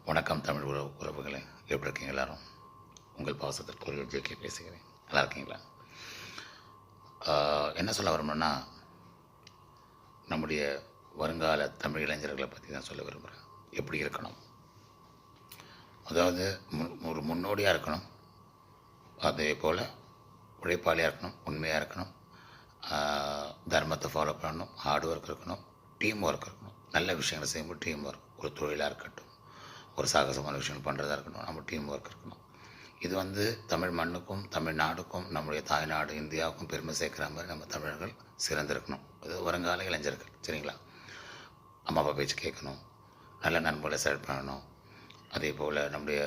வணக்கம் தமிழ் உறவுகளே, எப்படி இருக்கீங்க எல்லாரும்? உங்கள் பாசத்திற்குரிய ஜேகே பேசுகிறேன். நல்லா இருக்கீங்களா? என்ன சொல்ல வரணும்னா, நம்முடைய வருங்கால தமிழ் இளைஞர்களை பற்றி தான் சொல்ல விரும்புகிறேன். எப்படி இருக்கணும், அதாவது ஒரு முன்னோடியாக இருக்கணும், அதே போல் உழைப்பாளியாக இருக்கணும், உண்மையாக இருக்கணும், தர்மத்தை ஃபாலோ பண்ணணும், ஹார்ட் ஒர்க் இருக்கணும், டீம் ஒர்க் இருக்கணும். நல்ல விஷயங்களை செய்யும்போது டீம் ஒர்க், ஒரு தொழிலாக இருக்கட்டும், ஒரு சாகசமான விஷயம் பண்ணுறதா இருக்கணும், நம்ம டீம் ஒர்க் இருக்கணும். இது தமிழ் மண்ணுக்கும் தமிழ்நாடுக்கும் நம்முடைய தாய்நாடு இந்தியாவுக்கும் பெருமை சேர்க்குற மாதிரி நம்ம தமிழர்கள் சிறந்திருக்கணும். இது வருங்கால இளைஞர்கள், சரிங்களா? அம்மா அப்பா பேச்சு கேட்கணும், நல்ல நண்பர்களை செலக்ட் பண்ணணும், அதே போல் நம்முடைய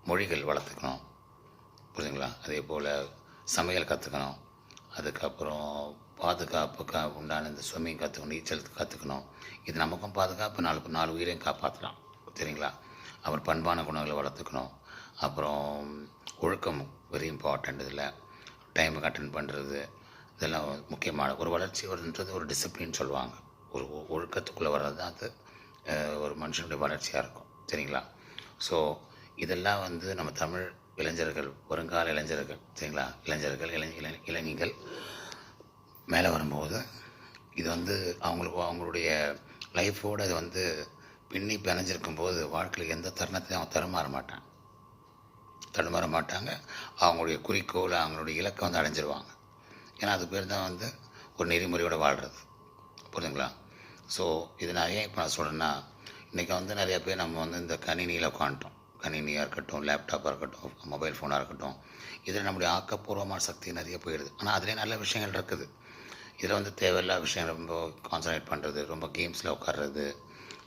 மொழிகள் வளர்த்துக்கணும், புரியுதுங்களா? அதே போல் சமையல் கற்றுக்கணும், அதுக்கப்புறம் பாதுகாப்புக்கு உண்டான இந்த ஸ்விம்மிங் கற்றுக்கணும், நீச்சல் கற்றுக்கணும். இது நமக்கும் பாதுகாப்பு, நாலு உயிரையும் காப்பாற்றலாம், சரிங்களா? அப்புறம் பண்பான குணங்களை வளர்த்துக்கணும். அப்புறம் ஒழுக்கம் வெரி இம்பார்ட்டண்ட். இதில் டைமுக்கு அட்டென்ட் பண்ணுறது, இதெல்லாம் முக்கியமான ஒரு வளர்ச்சி வருன்றது ஒரு டிசிப்ளின் சொல்லுவாங்க. ஒரு ஒழுக்கத்துக்குள்ளே வர்றது தான் அது ஒரு மனுஷனுடைய வளர்ச்சியாக இருக்கும், சரிங்களா? ஸோ இதெல்லாம் நம்ம தமிழ் இளைஞர்கள், வருங்கால இளைஞர்கள், சரிங்களா? இளைஞர்கள் இளைஞர்கள் மேலே வரும்போது இது அவங்களுடைய லைஃபோடு அது பின்னி பிணைஞ்சிருக்கும் போது வாழ்க்கையில் எந்த தருணத்தையும் அவங்க தடுமாற மாட்டாங்க. அவங்களுடைய குறிக்கோள், அவங்களுடைய இலக்கை அடைஞ்சிருவாங்க. ஏன்னா அது பேர் தான் ஒரு நெறிமுறையோடு வாழ்கிறது, புரியுதுங்களா? ஸோ இது நான் ஏன் இப்போ நான் சொல்கிறேன்னா, இன்றைக்கி நிறைய பேர் நம்ம இந்த கணினியில் உட்காந்துட்டோம். கணினியாக இருக்கட்டும், லேப்டாப்பாக இருக்கட்டும், மொபைல் ஃபோனாக இருக்கட்டும், இதில் நம்முடைய ஆக்கப்பூர்வமான சக்தி நிறைய போயிடுது. ஆனால் அதிலே நல்ல விஷயங்கள் இருக்குது. இதில் தேவையில்லாத விஷயங்கள் ரொம்ப கான்சன்ட்ரேட் பண்ணுறது, ரொம்ப கேம்ஸில் உட்கார்றது,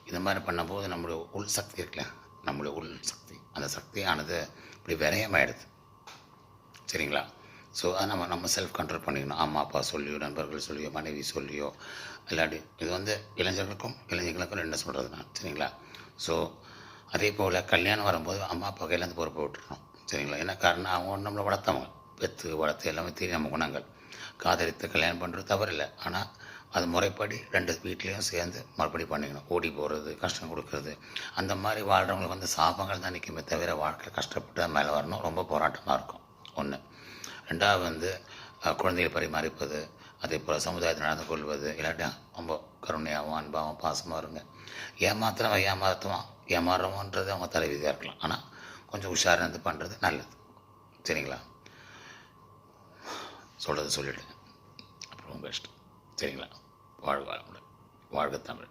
இந்த மாதிரி பண்ணும்போது நம்மளுடைய உள் சக்தி இருக்குல்ல, நம்மளுடைய உள் சக்தி, அந்த சக்தியானது இப்படி விரயமாயிடுது, சரிங்களா? ஸோ அதை நம்ம செல்ஃப் கண்ட்ரோல் பண்ணிக்கணும். அம்மா அப்பா சொல்லியோ, நண்பர்கள் சொல்லியோ, மனைவி சொல்லியோ, இல்லாட்டி இது இளைஞர்களுக்கும் என்ன சொல்கிறது நான், சரிங்களா? ஸோ அதே போல் கல்யாணம் வரும்போது அம்மா அப்பா கையிலேருந்து பொறுப்பை விட்டுறணும், சரிங்களா? என்ன காரணம், அவங்க நம்மளை வளர்த்தவங்க, வளர்த்து எல்லாமே தெரியும் நம்ம குணங்கள். காதலித்து கல்யாணம் பண்ணுறது தவறில்லை, ஆனால் அது முறைப்படி 2 வீட்லேயும் சேர்ந்து மறுபடி பண்ணிக்கணும். ஓடி போகிறது, கஷ்டம் கொடுக்கறது, அந்த மாதிரி வாழ்கிறவங்களுக்கு சாபங்கள் தான் நிற்குமே தவிர வாழ்க்கையில் கஷ்டப்பட்டு தான் மேலே வரணும். ரொம்ப போராட்டமாக இருக்கும். 1. 2வது குழந்தைகள் பரிமாறிப்பது, அதே போல் சமுதாயத்தில் நடந்து கொள்வது, இல்லாட்டி ரொம்ப கருணையாகவும் அன்பாகவும் பாசமாக இருங்க. ஏமாறுறோன்றது அவங்க தலைவிதியாக இருக்கலாம், ஆனால் கொஞ்சம் உஷாராக பண்ணுறது நல்லது, சரிங்களா? சொல்கிறது சொல்லிவிடுங்க, அப்புறம் உங்கள் இஷ்டம், சரிங்களா? வாழ்க தமிழ்.